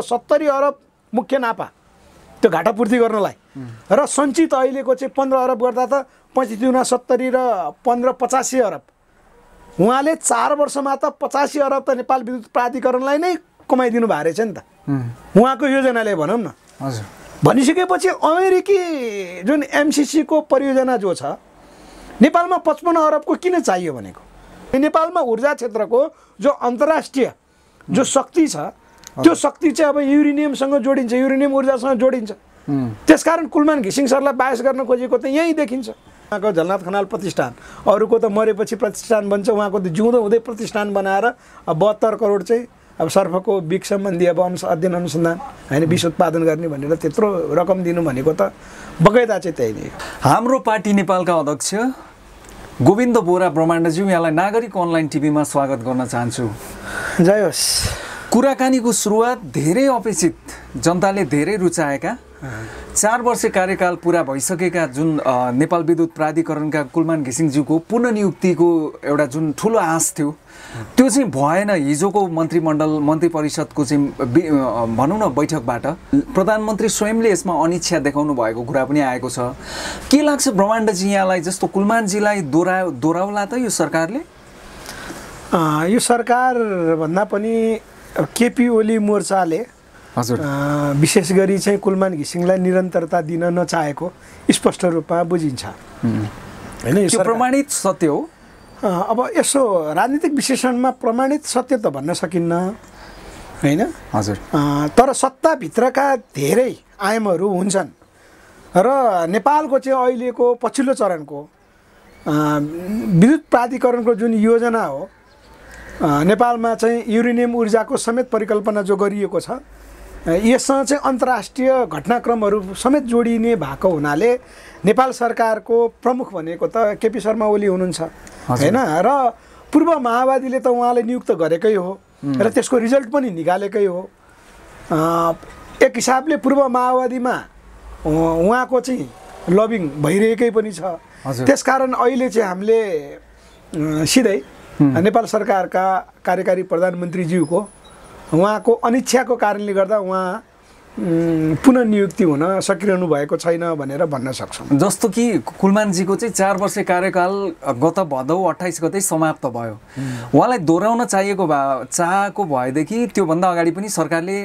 70 अरब मुख्य नाफा त्यो घाटा पूर्ति गर्नलाई र सञ्चित अहिलेको चाहिँ 15 अरब गर्दा त 35 गुणा 70 र 15 85 अरब उहाँले 4 वर्षमा त 85 अरब त नेपाल विद्युत प्राधिकरणलाई नै कमाइदिनु भएको रहेछ नि त उहाँको योजनाले भनौँ न। हजुर भनिसकेपछि अमेरिकी जुन एमसिसी को परियोजना जो छ नेपालमा 55 अरबको किन चाहियो भनेको नेपालमा ऊर्जा क्षेत्रको जो अन्तर्राष्ट्रिय जो शक्ति छ त्यो शक्ति चाहिँ अब युरेनियमसँग जोडिन्छ, युरेनियम ऊर्जासँग जोडिन्छ। त्यसकारण कुलमान घिसिङ सरलाई बायस गर्न खोजेको त यही देखिन्छ। उहाँको झलनाथ खनाल प्रतिष्ठान अरूको त मरेपछि प्रतिष्ठान बन्छ, उहाँको त जिउँदो हुँदै प्रतिष्ठान बनाएर 72 करोड चाहिँ अब सर्फको बिक सम्बन्धी अब अध्ययन अनुसन्धान होइन विष उत्पादन गर्ने भनेर त्यत्रो रकम दिनु भनेको त बगैदा चाहिँ त्यही नै। हाम्रो पार्टी नेपालका अध्यक्ष गोविन्द बोरा ब्रह्माण्डज्यू, यहाँलाई नागरिक अनलाइन टिभीमा स्वागत गर्न चाहन्छु। जय होस्। कुराकानीको सुरुवात धेरै अपेक्षित, जनताले धेरै रुचाएका 4 वर्ष कार्यकाल पुरा भइसकेका जुन नेपाल विद्युत प्राधिकरणका कुलमान घिसिङज्यूको पुनर्नियुक्तिको एउटा जुन ठुलो आश थियो त्यो चाहिँ भएन। हिजोको मन्त्रीमण्डल मन्त्री परिषदको चाहिँ भनौँ न बैठकबाट प्रधानमन्त्री स्वयंले यसमा अनिच्छा देखाउनु भएको कुरा पनि आएको छ। के लाग्छ ब्रह्माण्डजी यहाँलाई, जस्तो कुलमानजीलाई दोहोऱ्याउला त यो सरकारले? यो सरकार भन्दा पनि केपी ओली मोर्चाले हजुर विशेष गरी चाहिँ कुलमान घिसिङलाई निरन्तरता दिन नचाहेको स्पष्ट रूपमा बुझिन्छ हैन। यो प्रमाणित सत्य हो। अब यसो राजनीतिक विश्लेषणमा प्रमाणित सत्य त भन्न सकिन्न हैन। हजुर तर सत्ताभित्रका धेरै आयामहरू हुन्छन् र नेपालको चाहिँ अहिलेको पछिल्लो चरणको विद्युत प्राधिकरणको जुन योजना हो नेपालमा चाहिँ युरेनियम ऊर्जाको समेत परिकल्पना जो गरिएको छ यससँग चाहिँ अन्तर्राष्ट्रिय घटनाक्रमहरू समेत जोडिने भएको हुनाले नेपाल सरकारको प्रमुख भनेको त केपी शर्मा ओली हुनुहुन्छ हैन। र पूर्व माओवादीले त उहाँले नियुक्त गरेकै हो र त्यसको रिजल्ट पनि निकालेकै हो। एक हिसाबले पूर्व माओवादीमा उहाँको चाहिँ लबिङ भइरहेकै पनि छ। त्यसकारण अहिले चाहिँ हामीले सिधै नेपाल सरकारका कार्यकारी प्रधानमन्त्रीज्यूको उहाँको अनिच्छाको कारणले गर्दा उहाँ पुनर्नियुक्ति हुन सकिरहनु भएको छैन भनेर भन्न सक्छौँ। जस्तो कि कुलमानजीको चाहिँ 4 वर्ष कार्यकाल गत भदौ 28 गते समाप्त भयो। उहाँलाई दोहोऱ्याउन चाहेको भएदेखि त्योभन्दा अगाडि पनि सरकारले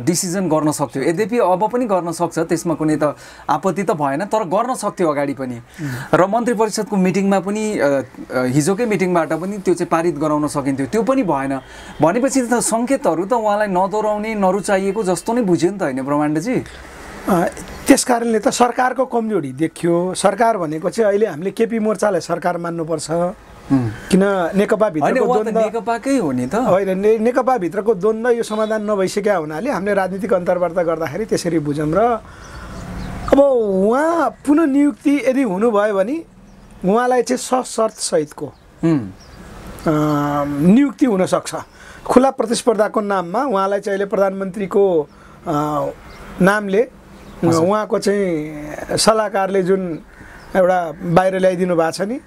डिसिजन गर्न सक्थ्यो। यद्यपि अब पनि गर्न सक्छ, त्यसमा कुनै त आपत्ति त भएन, तर गर्न सक्थ्यो अगाडि पनि। र मन्त्री परिषदको मिटिङमा पनि हिजोकै मिटिङबाट पनि त्यो चाहिँ पारित गराउन सकिन्थ्यो, त्यो पनि भएन। भनेपछि त सङ्केतहरू त उहाँलाई नदोहोऱ्याउने नरुचाइएको जस्तो नै बुझ्यो नि त हैन ब्रह्माण्डजी? त्यसकारणले त सरकारको कमजोरी देखियो। सरकार भनेको चाहिँ अहिले हामीले केपी मोर्चालाई सरकार मान्नुपर्छ, किन नेकपा भित्रको द्वन्द्व नेकपाकै हो नि त होइन। नेकपा भित्रको द्वन्द्व यो समाधान नभइसकेका हुनाले हामीले राजनीतिक अन्तर्वार्ता गर्दाखेरि त्यसरी बुझौँ। र अब उहाँ पुनर्नियुक्ति यदि हुनुभयो भने उहाँलाई चाहिँ सशर्त सहितको नियुक्ति हुनसक्छ। खुला प्रतिस्पर्धाको नाममा उहाँलाई चाहिँ अहिले प्रधानमन्त्रीको नामले उहाँको चाहिँ सल्लाहकारले जुन एउटा बाहिर ल्याइदिनु भएको छ नि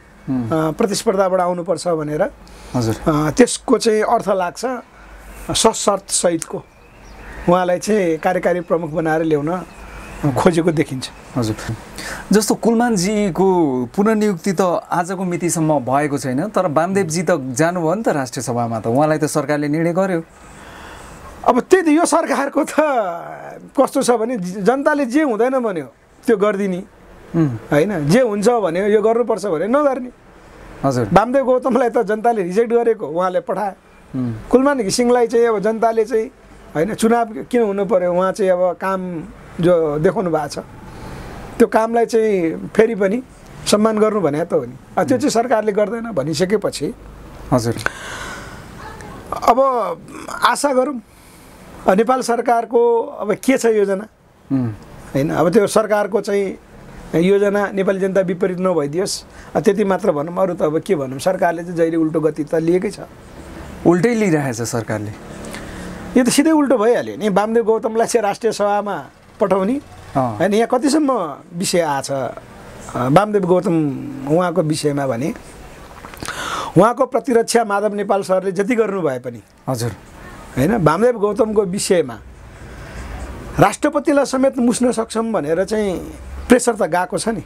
प्रतिस्पर्धाबाट आउनुपर्छ भनेर, हजुर त्यसको चाहिँ अर्थ लाग्छ सशर्त सहितको उहाँलाई चाहिँ कार्यकारी प्रमुख बनाएर ल्याउन खोजेको देखिन्छ। हजुर जस्तो कुलमानजीको पुनर्नियुक्ति त आजको मितिसम्म भएको छैन, तर वामदेवजी त जानुभयो नि त राष्ट्रिय सभामा, त उहाँलाई त सरकारले निर्णय गर्यो। अब त्यही त यो सरकारको त कस्तो छ भने जनताले जे हुँदैन भन्यो त्यो गरिदिने होइन, जे हुन्छ भन्यो यो गर्नुपर्छ भने नगर्ने। हजुर वामदेव गौतमलाई त जनताले रिजेक्ट गरेको उहाँले पठाए। कुलमान घिसिङलाई चाहिँ अब जनताले चाहिँ होइन चुनाव किन हुनु पर्यो, उहाँ चाहिँ अब काम जो देखाउनु भएको छ त्यो कामलाई चाहिँ फेरि पनि सम्मान गर्नु भने त हो नि। त्यो चाहिँ सरकारले गर्दैन भनिसकेपछि हजुर अब आशा गरौँ नेपाल सरकारको अब के छ योजना हैन। अब त्यो सरकारको चाहिँ योजना नेपाली जनता विपरीत नभइदियोस् त्यति मात्र भनौँ। अरू त अब के भनौँ, सरकारले चाहिँ जहिले उल्टो गति त लिएकै छ, उल्टै लिइरहेछ सरकारले। यो त सिधै उल्टो भइहाल्यो नि। वामदेव गौतमलाई चाहिँ राष्ट्रिय सभामा पठाउने होइन, यहाँ कतिसम्म विषय आछ वामदेव गौतम उहाँको विषयमा भने उहाँको प्रतिरक्षा माधव नेपाल सरले जति गर्नु भए पनि हजुर हैन वामदेव गौतमको विषयमा राष्ट्रपतिलाई समेत मुस्न सक्छौँ भनेर चाहिँ प्रेसर त गएको छ नि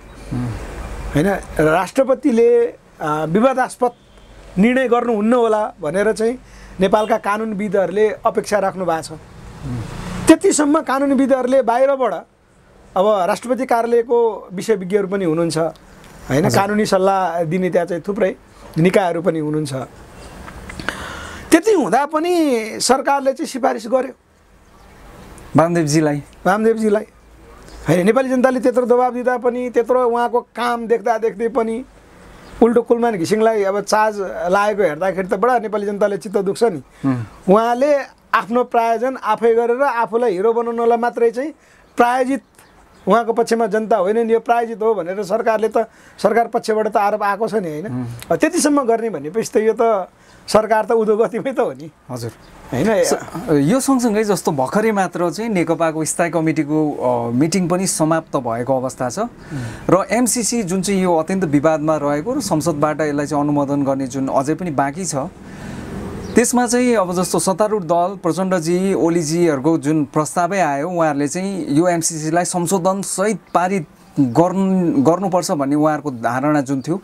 होइन। राष्ट्रपतिले विवादास्पद निर्णय गर्नुहुन्न होला भनेर चाहिँ नेपालका कानुनविदहरूले अपेक्षा राख्नु भएको छ। त्यतिसम्म कानुनविदहरूले बाहिरबाट अब राष्ट्रपति कार्यालयको विषयविज्ञहरू पनि हुनुहुन्छ होइन, कानुनी सल्लाह दिने त्यहाँ चाहिँ थुप्रै निकायहरू पनि हुनुहुन्छ। त्यति हुँदा पनि सरकारले चाहिँ सिफारिस गर्यो वामदेवजीलाई होइन। नेपाली जनताले त्यत्रो दबाब दिँदा पनि, त्यत्रो उहाँको काम देख्दै पनि उल्टो कुलमान घिसिङलाई अब चार्ज लागेको हेर्दाखेरि त बडा नेपाली जनताले चित्त दुख्छ नि। उहाँले आफ्नो प्रायोजन आफै गरेर आफूलाई हिरो बनाउनलाई मात्रै चाहिँ प्रायोजित, उहाँको पक्षमा जनता होइन नि, यो प्रायोजित हो भनेर सरकारले त सरकार पक्षबाट त आरोप आएको छ नि होइन। त्यतिसम्म गर्ने भनेपछि त यो त सरकार त उद्योगतिमै त हो नि हजुर होइन। यो सँगसँगै जस्तो भर्खरै मात्र चाहिँ नेकपाको स्थायी कमिटीको मिटिङ पनि समाप्त भएको अवस्था छ र एमसिसी जुन चाहिँ यो अत्यन्त विवादमा रहेको र संसदबाट यसलाई चाहिँ अनुमोदन गर्ने जुन अझै पनि बाँकी छ, त्यसमा चाहिँ अब जस्तो सत्तारूढ दल प्रचण्डजी ओलीजीहरूको जुन प्रस्तावै आयो, उहाँहरूले चाहिँ यो एमसिसीलाई संशोधनसहित पारित गर्नुपर्छ भन्ने उहाँहरूको धारणा जुन थियो,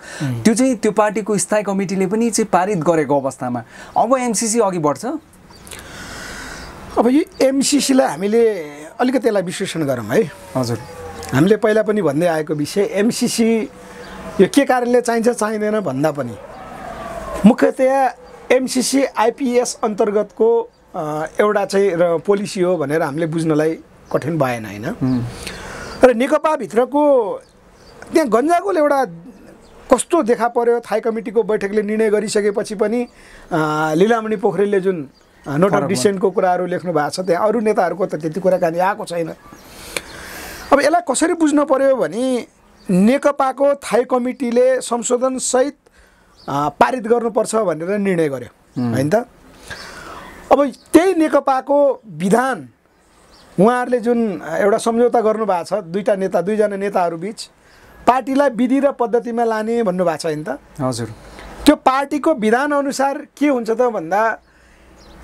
त्यो चाहिँ त्यो पार्टीको स्थायी कमिटीले पनि चाहिँ पारित गरेको अवस्थामा अब एमसिसी अघि बढ्छ। अब यो एमसिसीलाई हामीले अलिकति यसलाई विश्लेषण गरौँ है। हजुर, हामीले पहिला पनि भन्दै आएको विषय एमसिसी यो के कारणले चाहिन्छ चाहिँदैन भन्दा पनि मुख्यतया एमसिसी आइपिएस अन्तर्गतको एउटा चाहिँ पोलिसी हो भनेर हामीले बुझ्नलाई कठिन भएन होइन। र नेकपाभित्रको त्यहाँ गन्जागोल एउटा कस्तो देखा पर्यो, थाई कमिटीको बैठकले निर्णय गरिसकेपछि पनि लीलामणि पोखरेलले जुन नोट अफ डिसेन्टको कुराहरू लेख्नु भएको छ, त्यहाँ अरू नेताहरूको त त्यति कुराकानी आएको छैन। अब यसलाई कसरी बुझ्नु पर्यो भने नेकपाको थाई कमिटीले संशोधनसहित पारित गर्नुपर्छ भनेर निर्णय गर्यो होइन त। अब त्यही नेकपाको विधान उहाँहरूले जुन एउटा सम्झौता गर्नुभएको छ दुईजना नेताहरू बिच, पार्टीलाई विधि र पद्धतिमा लाने भन्नुभएको छ होइन त। हजुर, त्यो पार्टीको विधान अनुसार के हुन्छ त भन्दा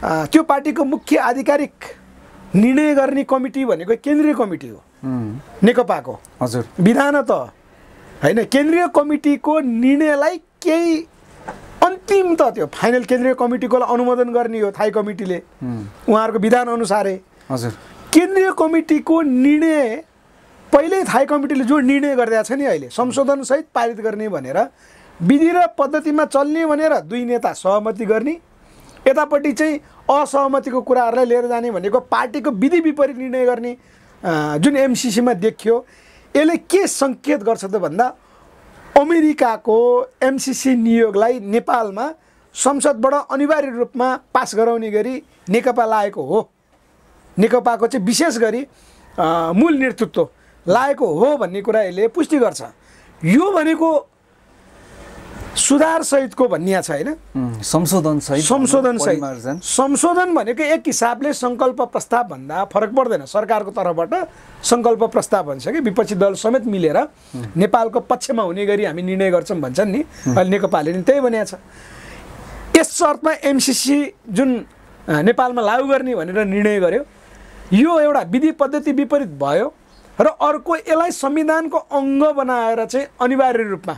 त्यो पार्टीको मुख्य आधिकारिक निर्णय गर्ने कमिटी भनेको केन्द्रीय कमिटी हो नेकपाको। हजुर, विधान त होइन, केन्द्रीय कमिटीको निर्णयलाई केही अन्तिम त त्यो फाइनल केन्द्रीय कमिटीको अनुमोदन गर्ने हो थाई कमिटीले उहाँहरूको विधान अनुसारै। हजुर, केन्द्रीय कमिटीको निर्णय पहिल्यै थाई कमिटीले जो निर्णय गरिरहेको छ नि अहिले संशोधनसहित पारित गर्ने भनेर, विधि र पद्धतिमा चल्ने भनेर दुई नेता सहमति गर्ने, यतापट्टि चाहिँ असहमतिको कुराहरूलाई लिएर जाने भनेको पार्टीको विधि विपरीत निर्णय गर्ने जुन एमसिसीमा देखियो, यसले के सङ्केत गर्छ त भन्दा अमेरिकाको एमसिसी नियोगलाई नेपालमा संसदबाट अनिवार्य रूपमा पास गराउने गरी नेकपा लागेको हो, नेकपाको चाहिँ विशेष गरी मूल नेतृत्व लागेको हो भन्ने कुरा यसले पुष्टि गर्छ। यो भनेको सुधारसहितको भनिया छ होइन, संशोधन भनेको एक हिसाबले सङ्कल्प प्रस्ताव भन्दा फरक पर्दैन। सरकारको तर्फबाट सङ्कल्प प्रस्ताव भन्छ कि विपक्षी दल समेत मिलेर नेपालको पक्षमा हुने गरी हामी निर्णय गर्छौँ भन्छन् नि, अहिले नेकपाले नि त्यही भनेको छ। यस शर्तमा एमसिसी जुन नेपालमा लागू गर्ने भनेर निर्णय गर्यो, यो एउटा विधि पद्धति विपरीत भयो र अर्को यसलाई संविधानको अङ्ग बनाएर चाहिँ अनिवार्य रूपमा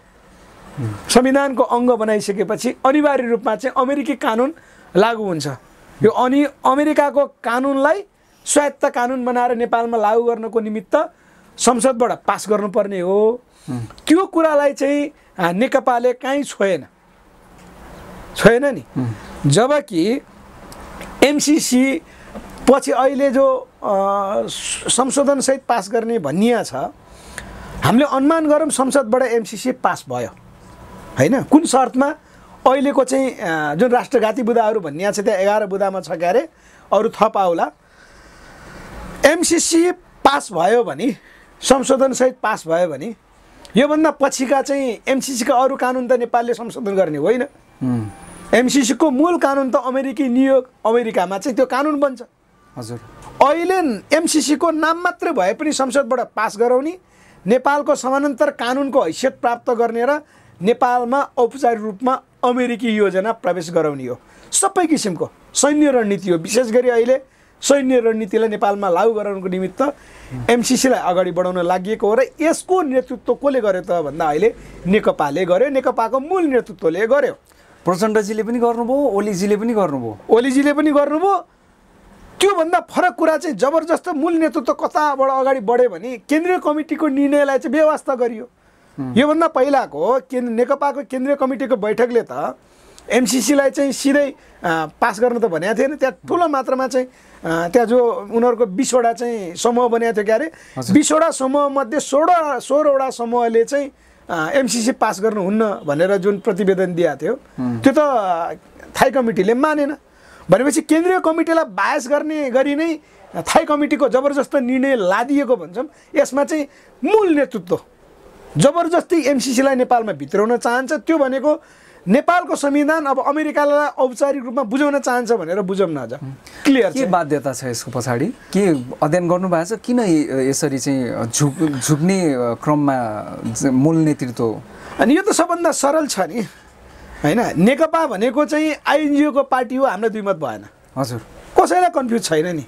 संविधानको अङ्ग बनाइसकेपछि अनिवार्य रूपमा चाहिँ अमेरिकी कानुन लागू हुन्छ। यो अमेरिकाको कानुनलाई स्वायत्त कानुन बनाएर नेपालमा लागू गर्नको निमित्त संसदबाट पास गर्नुपर्ने हो। त्यो कुरालाई चाहिँ नेकपाले काहीँ छोएन नि। जबकि एमसिसी पछि अहिले जो संशोधनसहित पास गर्ने भनिया छ, हामीले अनुमान गरौँ संसदबाट एमसिसी पास भयो होइन। कुन शर्तमा? अहिलेको चाहिँ जुन राष्ट्रघाती बुदाहरू भनिया छ त्यहाँ 11 बुदामा छ क्यारे, अरू थप आउला। एमसिसी पास भयो भने, संशोधनसहित पास भयो भने योभन्दा पछिका चाहिँ एमसिसीका अरू कानुन त नेपालले संशोधन गर्ने होइन। एमसिसीको मूल कानुन त अमेरिकी नियोग, अमेरिकामा चाहिँ त्यो कानुन बन्छ। हजुर, अहिले एमसिसीको नाम मात्रै भए पनि संसदबाट पास गराउने, नेपालको समानान्तर कानुनको हैसियत प्राप्त गर्ने र नेपालमा औपचारिक रूपमा अमेरिकी योजना प्रवेश गराउने हो। सबै किसिमको सैन्य रणनीति हो। विशेष गरी अहिले सैन्य रणनीतिलाई नेपालमा लागू गराउनको निमित्त एमसिसीलाई अगाडि बढाउन लागि हो र यसको नेतृत्व कसले गर्यो त भन्दा अहिले नेकपाले गर्यो, नेकपाको मूल नेतृत्वले गर्यो। प्रचण्डजीले पनि गर्नुभयो, ओलीजीले पनि गर्नुभयो। ओलीजीले पनि गर्नुभयो। त्योभन्दा फरक कुरा चाहिँ जबरजस्त मूल नेतृत्व कताबाट अगाडि बढ्यो भने केन्द्रीय कमिटीको निर्णयलाई चाहिँ बेवास्ता गरियो। योभन्दा पहिलाको नेकपाको केन्द्रीय कमिटीको बैठकले त एमसिसीलाई चाहिँ सिधै पास गर्न त भनेको थिएन। त्यहाँ ठुलो मात्रामा चाहिँ त्यहाँ जो उनीहरूको 20वटा चाहिँ समूह बनेको थियो क्यारे, 20वटा समूहमध्ये 16वटा समूहले चाहिँ एमसिसी पास गर्नुहुन्न भनेर जुन प्रतिवेदन दिएको थियो त्यो त थाई कमिटीले मानेन। भनेपछि केन्द्रीय कमिटीलाई बायस गर्ने गरी नै थाई कमिटीको जबरजस्त निर्णय लादिएको भन्छौँ। यसमा चाहिँ मूल नेतृत्व जबरजस्ती एमसिसीलाई नेपालमा भित्राउन चाहन्छ। त्यो भनेको नेपालको संविधान अब अमेरिकालाई औपचारिक रूपमा बुझाउन चाहन्छ भनेर बुझौँ न। अझ क्लियर के बाध्यता छ यसको पछाडि? के अध्ययन गर्नुभएको छ? किन यसरी चाहिँ झुक्ने क्रममा मूल नेतृत्व? अनि यो त सबभन्दा सरल छ नि होइन। नेकपा भनेको चाहिँ आइएनजिओको पार्टी हो, हाम्रो दुई मत भएन। हजुर, कसैलाई कन्फ्युज छैन नि।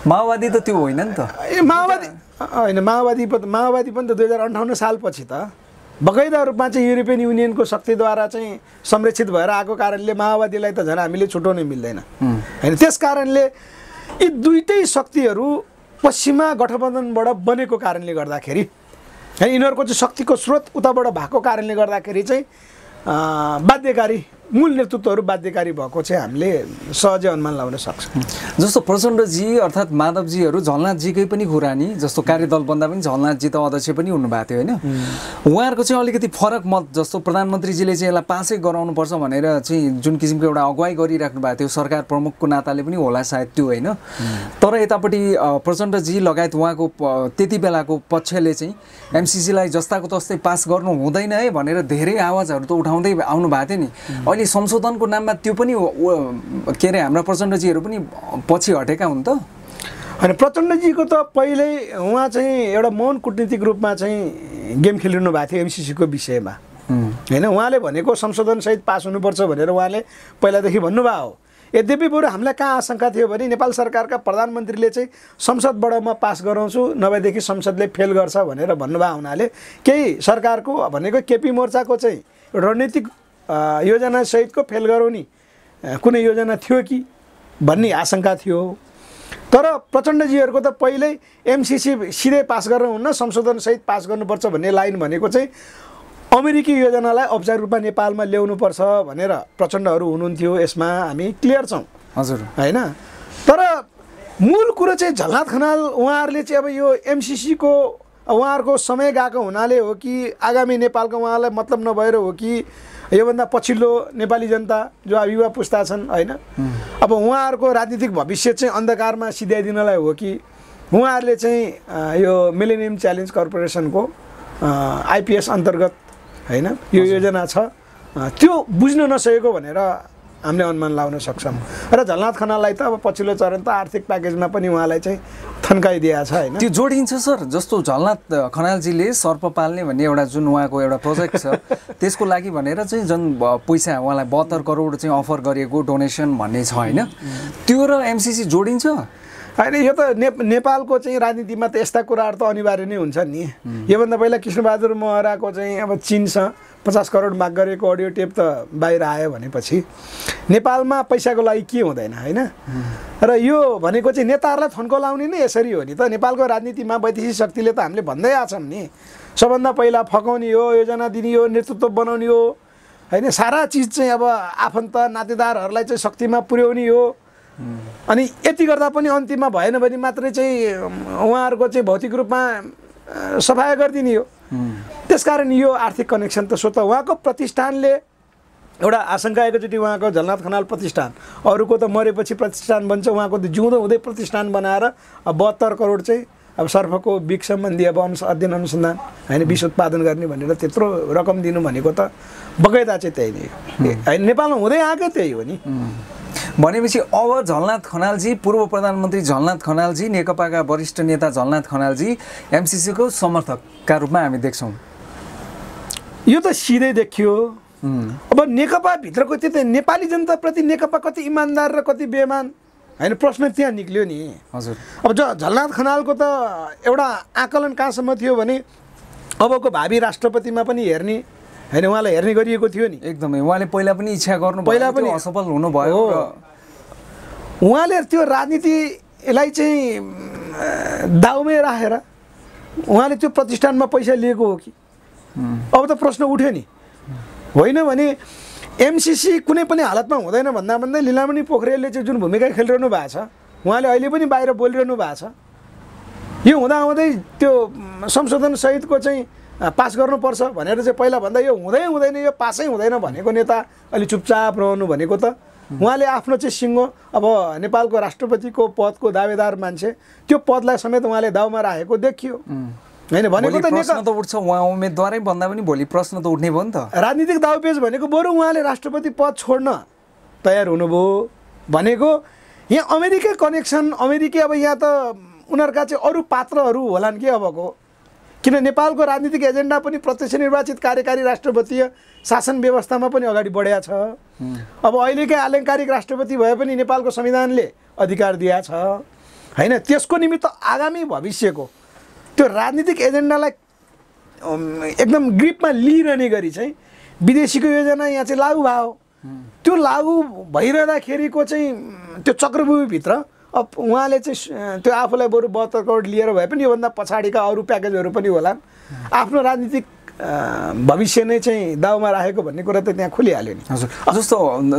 माओवादी त त्यो होइन नि त। माओवादी होइन, माओवादी पनि त 2058 सालपछि त बगैँदा रूपमा चाहिँ युरोपियन युनियनको शक्तिद्वारा चाहिँ संरक्षित भएर आएको कारणले माओवादीलाई त झन् हामीले छुटाउनै मिल्दैन होइन। त्यस कारणले यी दुईटै शक्तिहरू पश्चिमा गठबन्धनबाट बनेको कारणले गर्दाखेरि होइन, यिनीहरूको चाहिँ शक्तिको स्रोत उताबाट भएको कारणले गर्दाखेरि चाहिँ बाध्यकारी मूल नेतृत्वहरू बाध्यकारी भएको चाहिँ हामीले सहजै अनुमान लगाउन सक्छौँ। जस्तो प्रचण्डजी अर्थात् माधवजीहरू झलनाथजीकै पनि कुरा नि, जस्तो कार्यदल बन्दा पनि झलनाथजी त अध्यक्ष पनि हुनुभएको थियो होइन। उहाँहरूको चाहिँ अलिकति फरक मत, जस्तो प्रधानमन्त्रीजीले चाहिँ यसलाई पासै गराउनुपर्छ भनेर चाहिँ जुन किसिमको एउटा अगुवाई गरिराख्नु भएको थियो सरकार प्रमुखको नाताले पनि होला सायद त्यो होइन। तर यतापट्टि प्रचण्डजी लगायत उहाँको त्यति बेलाको पक्षले चाहिँ एमसिसीलाई जस्ताको तस्तै पास गर्नु हुँदैन है भनेर धेरै आवाजहरू त उठाउँदै आउनु भएको थियो नि। अहिले संशोधनको नाममा त्यो पनि के अरे हाम्रा प्रचण्डजीहरू पनि पछि हटेका हुन् त? होइन, प्रचण्डजीको त पहिल्यै उहाँ चाहिँ एउटा मौन कूटनीतिक रूपमा चाहिँ गेम खेलिरहनु भएको थियो एमसिसीको विषयमा होइन। उहाँले भनेको संशोधनसहित पास हुनुपर्छ भनेर उहाँले पहिलादेखि भन्नुभएको हो। यद्यपि बरु हामीलाई कहाँ आशंका थियो भने नेपाल सरकारका प्रधानमन्त्रीले चाहिँ संसदबाट म पास गराउँछु नभएदेखि संसदले फेल गर्छ भनेर भन्नुभएको हुनाले केही सरकारको भनेको केपी मोर्चाको चाहिँ रणनीतिक योजनासहितको फेल गराउने कुनै योजना थियो कि भन्ने आशंका थियो। तर प्रचण्डजीहरूको त पहिल्यै एमसिसी सिधै पास गर्न हुन्न, संशोधनसहित पास गर्नुपर्छ भन्ने लाइन भनेको चाहिँ अमेरिकी योजनालाई औपचारिक रूपमा नेपालमा ल्याउनुपर्छ भनेर प्रचण्डहरू हुनुहुन्थ्यो। यसमा हामी क्लियर छौँ। हजुर होइन। तर मूल कुरो चाहिँ झलनाथ खनाल उहाँहरूले चाहिँ अब यो एमसिसीको उहाँहरूको समय गएको हुनाले हो कि आगामी नेपालको उहाँलाई मतलब नभएर हो कि योभन्दा पछिल्लो नेपाली जनता जो युवा पुस्ता छन् होइन, अब उहाँहरूको राजनीतिक भविष्य चाहिँ अन्धकारमा सिध्याइदिनलाई हो कि उहाँहरूले चाहिँ यो मिलेनियम च्यालेन्ज कर्पोरेसनको आइपिएस अन्तर्गत होइन यो योजना छ त्यो बुझ्न नसकेको भनेर हामीले अनुमान लगाउन सक्छौँ। र झलनाथ खनाललाई त अब पछिल्लो चरण त आर्थिक प्याकेजमा पनि उहाँलाई चाहिँ थन्काइदिएको छ होइन। त्यो जोडिन्छ सर। जस्तो झलनाथ खनालजीले सर्प पाल्ने भन्ने एउटा जुन उहाँको एउटा प्रोजेक्ट छ त्यसको लागि भनेर चाहिँ जुन पैसा उहाँलाई 72 करोड चाहिँ अफर गरिएको डोनेसन भन्ने छ होइन, त्यो र एमसिसी जोडिन्छ होइन। यो त नेपालको चाहिँ राजनीतिमा त यस्ता कुराहरू त अनिवार्य नै हुन्छ नि। योभन्दा पहिला कृष्णबहादुर महराको चाहिँ अब चीनसँग 50 करोड माग गरेको अडियो टेप त बाहिर आयो भनेपछि नेपालमा पैसाको लागि के हुँदैन होइन। र यो भनेको चाहिँ नेताहरूलाई थन्को लाउने नै यसरी हो नि त। नेपालको राजनीतिमा वैदेशिक शक्तिले त हामीले भन्दै आछौँ नि, सबभन्दा पहिला फकाउने हो, योजना दिने हो, नेतृत्व बनाउने हो होइन। सारा चिज चाहिँ अब आफन्त नातेदारहरूलाई चाहिँ शक्तिमा पुर्याउने हो। अनि यति गर्दा पनि अन्तिममा भएन भने मात्रै चाहिँ उहाँहरूको चाहिँ भौतिक रूपमा सफाया गरिदिने हो। त्यसकारण यो आर्थिक कनेक्सन त स्वतः उहाँको प्रतिष्ठानले एउटा आशंका एकचोटि उहाँको झलनाथ खनाल प्रतिष्ठान, अरूको त मरेपछि प्रतिष्ठान बन्छ, उहाँको त जिउँदो हुँदै प्रतिष्ठान बनाएर 72 करोड चाहिँ अब सर्फको बिग सम्बन्धी अब अध्ययन अनुसन्धान होइन विष उत्पादन गर्ने भनेर त्यत्रो रकम दिनु भनेको त बगैँदा चाहिँ त्यही नै होइन। नेपालमा हुँदै आएकै त्यही हो नि। भनेपछि अब झलनाथ खनालजी, पूर्व प्रधानमन्त्री झलनाथ खनालजी, नेकपाका वरिष्ठ नेता झलनाथ खनालजी एमसिसीको समर्थकका रूपमा हामी देख्छौँ। यो त सिधै देखियो। अब नेकपा भित्रको त्यो त नेपाली जनताप्रति नेकपा कति इमान्दार र कति बेइमान होइन प्रश्न त्यहाँ निक्ल्यो नि। हजुर अब झलनाथ खनालको त एउटा आकलन कहाँसम्म थियो भने अबको भावी राष्ट्रपतिमा पनि हेर्ने होइन उहाँलाई हेर्ने गरिएको थियो नि। एकदमै उहाँले पहिला पनि इच्छा गर्नु पहिला पनि असफल हुनुभयो र उहाँले त्यो राजनीतिलाई चाहिँ दाउमै राखेर उहाँले त्यो प्रतिष्ठानमा पैसा लिएको हो कि? अब त प्रश्न उठ्यो नि। होइन भने एमसिसी कुनै पनि हालतमा हुँदैन भन्दा भन्दै लीलामणि पोखरेलले चाहिँ जुन भूमिका खेलिरहनु भएको छ उहाँले अहिले पनि बाहिर बोलिरहनु भएको छ। यो हुँदाहुँदै त्यो संशोधन सहितको चाहिँ पास गर्नुपर्छ भनेर चाहिँ पहिला भन्दा यो हुँदैन यो पासै हुँदैन भनेको नेता अलि चुपचाप रहनु भनेको त उहाँले आफ्नो चाहिँ सिङ्गो अब नेपालको राष्ट्रपतिको पदको दावेदार मान्छे त्यो पदलाई समेत उहाँले दाउमा राखेको देखियो। होइन भनेको त प्रश्न त उठ्छ उहाँ उम्मेदवारै भन्दा पनि भोलि प्रश्न त उठ्ने भयो नि त। राजनीतिक दाउपेच भनेको बरु उहाँले राष्ट्रपति पद छोड्न तयार हुनुभयो भनेको यहाँ अमेरिका कनेक्सन अमेरिकी अब यहाँ त उनीहरूका चाहिँ अरू पात्रहरू होलान् कि अबको, किन नेपालको राजनीतिक एजेन्डा पनि प्रत्यक्ष निर्वाचित कार्यकारी राष्ट्रपतीय शासन व्यवस्थामा पनि अगाडि बढेको छ। अब अहिलेकै आलङ्कारिक राष्ट्रपति भए पनि नेपालको संविधानले अधिकार दिएको छ होइन। त्यसको निमित्त आगामी भविष्यको त्यो राजनीतिक एजेन्डालाई एकदम ग्रिपमा लिइरहने गरी चाहिँ विदेशीको योजना यहाँ चाहिँ लागू भयो। त्यो लागू भइरहँदाखेरिको चाहिँ त्यो चक्रव्यूहभित्र अब उहाँले चाहिँ त्यो आफूलाई बरु 72 करोड लिएर भए पनि योभन्दा पछाडिका अरू प्याकेजहरू पनि होलान्, आफ्नो राजनीतिक भविष्य नै चाहिँ दाउमा राखेको भन्ने कुरा त त्यहाँ खुलिहाल्यो नि। हजुर जस्तो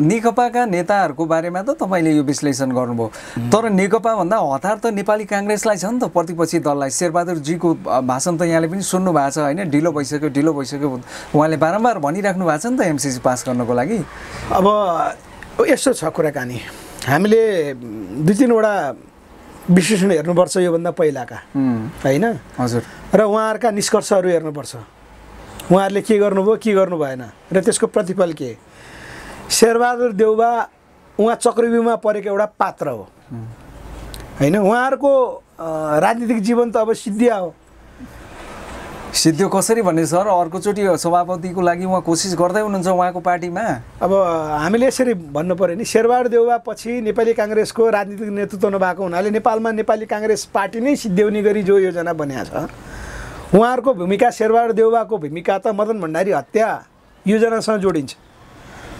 नेकपाका नेताहरूको बारेमा त तपाईँले यो विश्लेषण गर्नुभयो, तर नेकपाभन्दा हतार त नेपाली काङ्ग्रेसलाई छ नि त, प्रतिपक्षी दललाई। शेरबहादुरजीको भाषण त यहाँले पनि सुन्नु भएको छ होइन, ढिलो भइसक्यो उहाँले बारम्बार भनिराख्नु भएको छ नि त एमसिसी पास गर्नको लागि। अब यस्तो छ कुराकानी, हामीले 2-3वटा विश्लेषण हेर्नुपर्छ योभन्दा पहिलाका होइन। हजुर र उहाँहरूका निष्कर्षहरू हेर्नुपर्छ, उहाँहरूले के गर्नुभयो के गर्नु भएन र त्यसको प्रतिफल के। शेरबहादुर देउबा उहाँ चक्रव्यूहमा परेको एउटा पात्र हो होइन। उहाँहरूको राजनीतिक जीवन त अब सिद्धिया हो। सिद्धियो कसरी भन्ने सर, अर्कोचोटि सभापतिको लागि उहाँ कोसिस गर्दै हुनुहुन्छ उहाँको पार्टीमा। अब हामीले यसरी भन्नु पऱ्यो नि, शेरबहादुर देउबा पछि नेपाली काङ्ग्रेसको राजनीतिक नेतृत्व नभएको हुनाले नेपालमा नेपाली काङ्ग्रेस पार्टी नै सिद्ध्याउने गरी जो योजना बनिएको छ उहाँहरूको भूमिका, शेरबहादुर देउबाको भूमिका त मदन भण्डारी हत्या योजनासँग जोडिन्छ।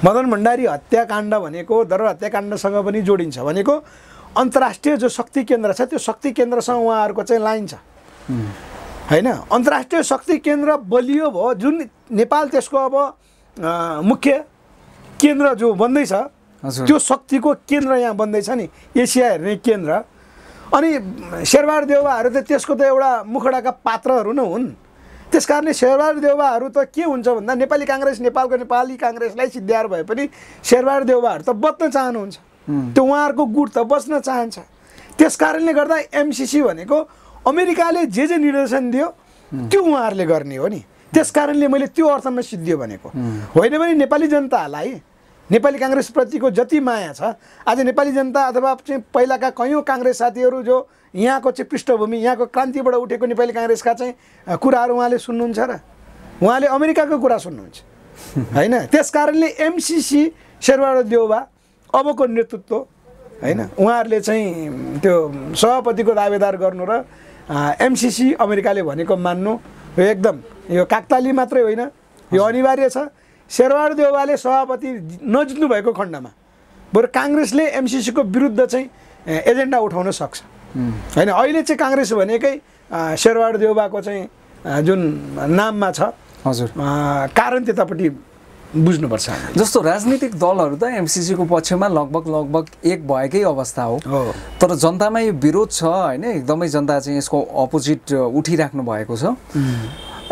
मदन भण्डारी हत्याकाण्ड भनेको दरबार हत्याकाण्डसँग पनि जोडिन्छ भनेको अन्तर्राष्ट्रिय जो शक्ति केन्द्र छ त्यो शक्ति केन्द्रसँग उहाँहरूको चाहिँ लाइन छ होइन। अन्तर्राष्ट्रिय शक्ति केन्द्र बलियो भयो, जुन नेपाल त्यसको अब मुख्य केन्द्र जो बन्दैछ त्यो शक्तिको केन्द्र यहाँ बन्दैछ नि, एसिया हेर्ने केन्द्र। अनि शेरबहादुर देउबाहरू त त्यसको त एउटा मुखडाका पात्रहरू नै हुन्। त्यस कारणले शेरबहादुर देउबाहरू त के हुन्छ भन्दा नेपाली काङ्ग्रेस नेपालको नेपाली काङ्ग्रेसलाई सिद्ध्याएर भए पनि शेरबहादुर देउबाहरू त बच्न चाहनुहुन्छ, त्यो उहाँहरूको गुट त बच्न चाहन्छ। त्यस कारणले गर्दा एमसिसी भनेको अमेरिकाले जे निर्देशन दियो त्यो उहाँहरूले गर्ने हो नि। त्यस कारणले मैले त्यो अर्थमा सिद्धियो भनेको होइन भने नेपाली जनतालाई नेपाली काङ्ग्रेसप्रतिको जति माया छ आज नेपाली जनता अथवा चाहिँ पहिलाका कयौँ काङ्ग्रेस साथीहरू जो यहाँको चाहिँ पृष्ठभूमि यहाँको क्रान्तिबाट उठेको नेपाली काङ्ग्रेसका चाहिँ कुराहरू उहाँले सुन्नुहुन्छ र उहाँले अमेरिकाको कुरा सुन्नुहुन्छ होइन। त्यस कारणले एमसिसी शेरबहादुर देउबा अबको नेतृत्व होइन उहाँहरूले चाहिँ त्यो सभापतिको दावेदार गर्नु र एमसिसी अमेरिकाले भनेको मान्नु यो एकदम यो काकताली मात्रै होइन, यो अनिवार्य छ। शेरबहादुर देउबाले सभापति नजित्नु भएको खण्डमा बरु काङ्ग्रेसले एमसिसीको विरुद्ध चाहिँ एजेन्डा उठाउन सक्छ होइन। अहिले चाहिँ काङ्ग्रेस भनेकै शेरबहादुर देउबाको चाहिँ जुन नाममा छ हजुर कारण त्यतापट्टि बुझ्नुपर्छ। जस्तो राजनीतिक दलहरू त एमसिसीको पक्षमा लगभग एक भएकै अवस्था हो, तर जनतामा यो विरोध छ होइन, एकदमै जनता चाहिँ यसको अपोजिट उठिराख्नु भएको छ।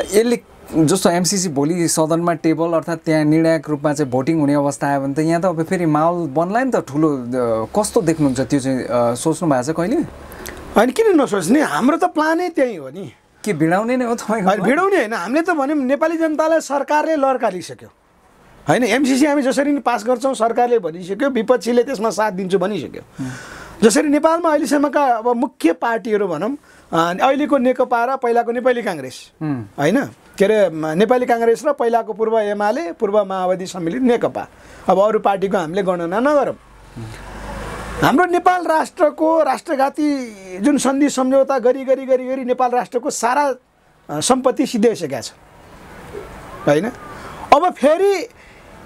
यसले जस्तो एमसिसी भोलि सदनमा टेबल अर्थात् त्यहाँ निर्णायक रूपमा चाहिँ भोटिङ हुने अवस्था आयो भने त यहाँ त अब फेरि माहौल बन्ला नि त ठुलो। कस्तो देख्नुहुन्छ त्यो चाहिँ सोच्नु भएको छ कहिले? होइन किन नसोच्ने, हाम्रो त प्लानै त्यही हो नि। के भिडाउने नै हो तपाईँको? भिडाउने होइन, हामीले त भन्यौँ नेपाली जनतालाई सरकारले लड्कालिसक्यो होइन। एमसिसी हामी जसरी नि पास गर्छौँ सरकारले भनिसक्यो, विपक्षीले त्यसमा साथ दिन्छु भनिसक्यो। जसरी नेपालमा अहिलेसम्मका अब मुख्य पार्टीहरू भनौँ अहिलेको नेकपा र पहिलाको नेपाली काङ्ग्रेस होइन, के अरे नेपाली काङ्ग्रेस र पहिलाको पूर्व एमाले पूर्व माओवादी सम्मिलित नेकपा, अब अरू पार्टीको हामीले गणना नगरौँ। हाम्रो नेपाल राष्ट्रको राष्ट्रघाती जुन सन्धि सम्झौता गरी गरी गरी गरी नेपाल राष्ट्रको सारा सम्पत्ति सिद्ध्याइसकेका छ होइन। अब फेरि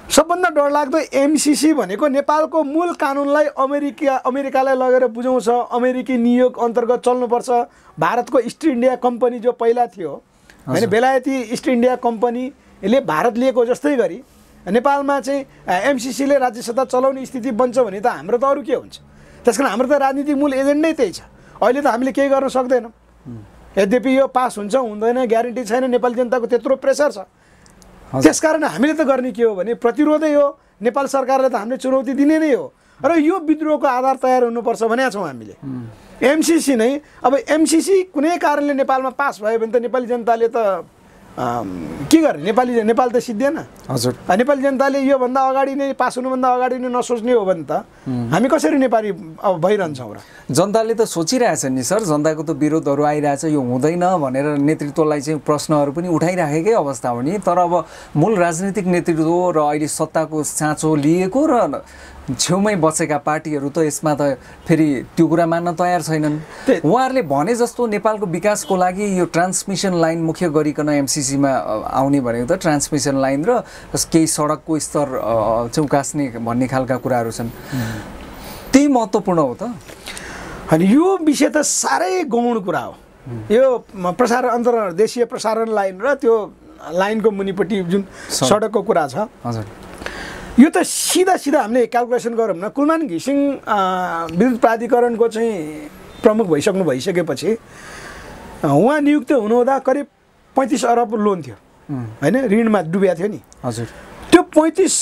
सबभन्दा डरलाग्दो एमसिसी भनेको नेपालको मूल कानुनलाई अमेरिकालाई लगेर बुझाउँछ। अमेरिकी नियोग अन्तर्गत चल्नुपर्छ। भारतको इस्ट इन्डिया कम्पनी जो पहिला थियो होइन, बेलायती इस्ट इन्डिया कम्पनीले भारत लिएको जस्तै गरी नेपालमा चाहिँ एमसिसीले राज्य सत्ता चलाउने स्थिति बन्छ भने त हाम्रो त अरू के हुन्छ। त्यस कारण हाम्रो त राजनीतिक मूल एजेन्डै त्यही छ। अहिले त हामीले केही गर्न सक्दैनौँ। यद्यपि यो पास हुन्छ हुँदैन ग्यारेन्टी छैन, नेपाली जनताको त्यत्रो प्रेसर छ। त्यसकारण हामीले त गर्ने के हो भने प्रतिरोधै हो। नेपाल सरकारलाई त हामीले चुनौती दिने नै हो र यो विद्रोहको आधार तयार हुनुपर्छ भनेका छौँ हामीले। एमसिसी नै अब एमसिसी कुनै कारणले नेपालमा पास भयो भने त नेपाली जनताले त के गर्ने? नेपाल त सिद्धिएन। हजुर, नेपाली जनताले योभन्दा अगाडि नै पास हुनुभन्दा अगाडि नै नसोच्ने हो भने त हामी कसरी नेपाली अब भइरहन्छौँ र? जनताले त सोचिरहेछ नि सर, जनताको त विरोधहरू आइरहेछ, यो हुँदैन भनेर नेतृत्वलाई चाहिँ प्रश्नहरू पनि उठाइराखेकै अवस्था हो नि। तर अब मूल राजनीतिक नेतृत्व र अहिले सत्ताको साँचो लिएको र छेउमै बसेका पार्टीहरू त यसमा त फेरि त्यो कुरा मान्न तयार छैनन्। उहाँहरूले भने जस्तो नेपालको विकासको लागि यो ट्रान्समिसन लाइन मुख्य गरिकन एमसिसीमा आउने भनेको त ट्रान्समिसन लाइन र केही सडकको स्तर चौकास्ने भन्ने खालका कुराहरू छन्। त्यही महत्त्वपूर्ण हो त। अनि यो विषय त साह्रै गौण कुरा हो। यो प्रसारण अन्तर्देशीय प्रसारण लाइन र त्यो लाइनको मुनिपट्टि जुन सडकको कुरा छ, हजुर, यो त सिधा हामीले क्यालकुलेसन गरौँ न। कुलमान घिसिङ विद्युत प्राधिकरणको चाहिँ प्रमुख भइसकेपछि उहाँ नियुक्त हुनुहुँदा करिब 35 अरब लोन थियो होइन, ऋणमा डुबेको थियो नि। हजुर, त्यो 35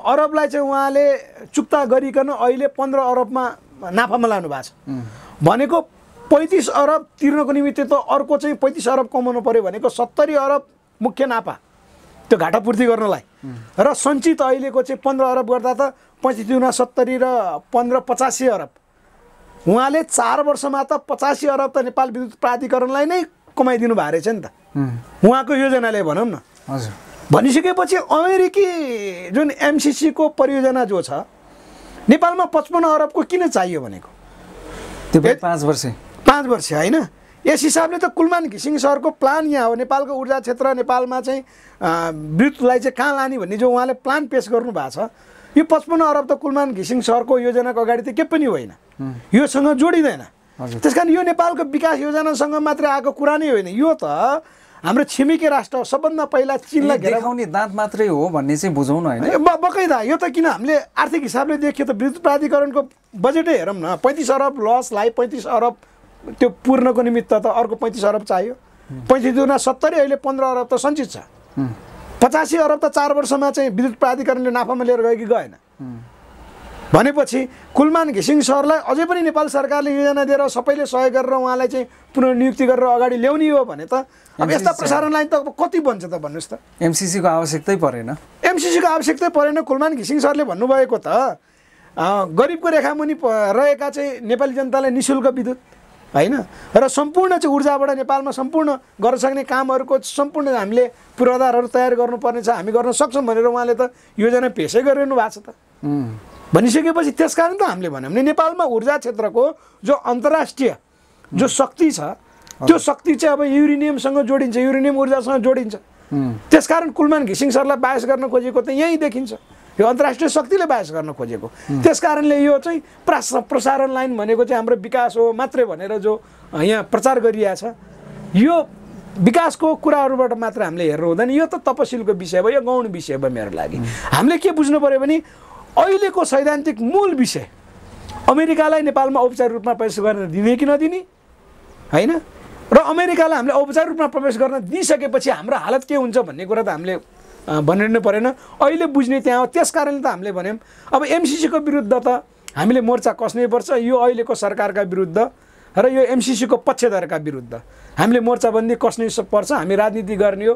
अरबलाई चाहिँ उहाँले चुक्ता गरिकन अहिले 15 अरबमा नाफामा लानु भएको छ। भनेको 35 अरब तिर्नको निमित्त त अर्को चाहिँ 35 अरब कमाउनु पऱ्यो भनेको 70 अरब मुख्य नाफा त्यो घाटा पूर्ति गर्नलाई र सञ्चित अहिलेको चाहिँ 15 अरब गर्दा त 35 दुना 70 र 15 85 अरब। उहाँले 4 वर्षमा त 85 अरब त नेपाल विद्युत प्राधिकरणलाई नै कमाइदिनु भएको रहेछ नि त उहाँको योजनाले भनौँ न। हजुर, भनिसकेपछि अमेरिकी जुन एमसिसीको परियोजना जो छ नेपालमा 55 अरबको किन चाहियो भनेको? त्यो 5 वर्ष होइन। यस हिसाबले त कुलमान घिसिङ सरको प्लान यहाँ हो। नेपालको ऊर्जा क्षेत्र नेपालमा चाहिँ विद्युतलाई चाहिँ कहाँ लाने भन्ने जो उहाँले प्लान पेस गर्नु भएको छ, यो 55 अरब त कुलमान घिसिङ सरको योजनाको अगाडि त के पनि होइन, योसँग जोडिँदैन। त्यस कारण यो नेपालको विकास योजनासँग मात्रै आएको कुरा नै होइन। यो त हाम्रो छिमेकी राष्ट्र हो। सबभन्दा पहिला चीनलाई देखाउने दाँत मात्रै हो भन्ने चाहिँ बुझौँ न होइन। बकैदा यो त किन हामीले आर्थिक हिसाबले देखियो त विद्युत प्राधिकरणको बजेटै हेरौँ न। 35 अरब लसलाई 35 अरब त्यो पूर्णको निमित्त त अर्को 35 अरब चाहियो। 35 दुना 70 अहिले 15 अरब त सञ्चित छ। 85 अरब त 4 वर्षमा चाहिँ विद्युत प्राधिकरणले नाफामा लिएर गयो कि गएन? भनेपछि कुलमान घिसिङ सरलाई अझै पनि नेपाल सरकारले योजना दिएर सबैले सहयोग गरेर उहाँलाई चाहिँ पुनर्नियुक्ति गरेर अगाडि ल्याउने हो भने त अब यस्ता प्रसारण लाइन त कति बन्छ त भन्नुहोस् त? एमसिसीको आवश्यकतै परेन। एमसिसीको आवश्यकतै परेन। कुलमान घिसिङ सरले भन्नुभएको त गरिबको रेखामुनि रहेका चाहिँ नेपाली जनतालाई निःशुल्क विद्युत होइन र सम्पूर्ण चाहिँ ऊर्जाबाट नेपालमा सम्पूर्ण गर्न सक्ने कामहरूको सम्पूर्ण हामीले पूर्वाधारहरू तयार गर्नुपर्ने छ, हामी गर्न सक्छौँ भनेर उहाँले त योजना पेसै गरिरहनु भएको छ त। भनिसकेपछि त्यसकारण त हामीले भन्यौँ नि नेपालमा ऊर्जा क्षेत्रको जो अन्तर्राष्ट्रिय जो शक्ति छ त्यो शक्ति चाहिँ अब युरेनियमसँग जोडिन्छ, युरेनियम ऊर्जासँग जोडिन्छ। त्यसकारण कुलमान घिसिङ सरलाई बायस गर्न खोजेको त यहीँ देखिन्छ। यो अन्तर्राष्ट्रिय शक्तिले बायस गर्न खोजेको। त्यसकारणले यो चाहिँ प्रसारण लाइन भनेको चाहिँ हाम्रो विकास हो मात्रै भनेर जो यहाँ प्रचार गरिरहेछ, यो विकासको कुराहरूबाट मात्र हामीले हेर्नु हुँदैन। यो त तपसिलको विषय भयो, यो गौण विषय भयो मेरो लागि। हामीले के बुझ्नु पऱ्यो भने अहिलेको सैद्धान्तिक मूल विषय अमेरिकालाई नेपालमा औपचारिक रूपमा प्रवेश गर्न दिने कि नदिने होइन, र अमेरिकालाई हामीले औपचारिक रूपमा प्रवेश गर्न दिइसकेपछि हाम्रो हालत के हुन्छ भन्ने कुरा त हामीले भनिरहनु परेन। अहिले बुझ्ने त्यहाँ हो। त्यस कारणले त हामीले भन्यौँ अब एमसिसीको विरुद्ध त हामीले मोर्चा कस्नै पर्छ। यो अहिलेको सरकारका विरुद्ध र यो एमसिसीको पक्षधरका विरुद्ध हामीले मोर्चाबन्दी कस्नै पर्छ। हामी राजनीति गर्ने हो,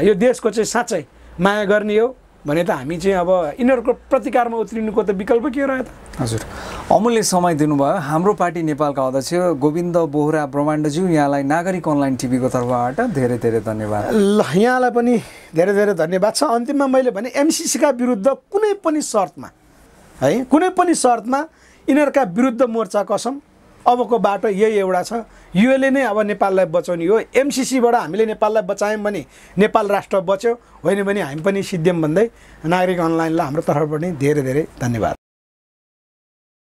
यो देशको चाहिँ साँच्चै माया गर्ने हो भने त हामी चाहिँ अब यिनीहरूको प्रतिकारमा उत्रिनुको त विकल्प के रह्यो त? हजुर, अमूल्य समय दिनुभयो। हाम्रो पार्टी नेपालका अध्यक्ष गोविन्द बोहरा ब्रह्माण्डज्यू, यहाँलाई नागरिक अनलाइन टिभीको तर्फबाट धेरै धेरै धन्यवाद। ल, यहाँलाई पनि धेरै धेरै धन्यवाद छ। अन्तिममा मैले भने एमसिसीका विरुद्ध कुनै पनि शर्तमा है, कुनै पनि शर्तमा यिनीहरूका विरुद्ध मोर्चा कसम अबको बाटो यही एउटा छ। युएले नै अब नेपाललाई बचाउने हो। एमसिसीबाट हामीले नेपाललाई बचायौँ भने नेपाल राष्ट्र बच्यो, होइन भने हामी पनि सिद्ध्यौँ भन्दै नागरिक अनलाइनलाई हाम्रो तर्फबाट धेरै धेरै धन्यवाद।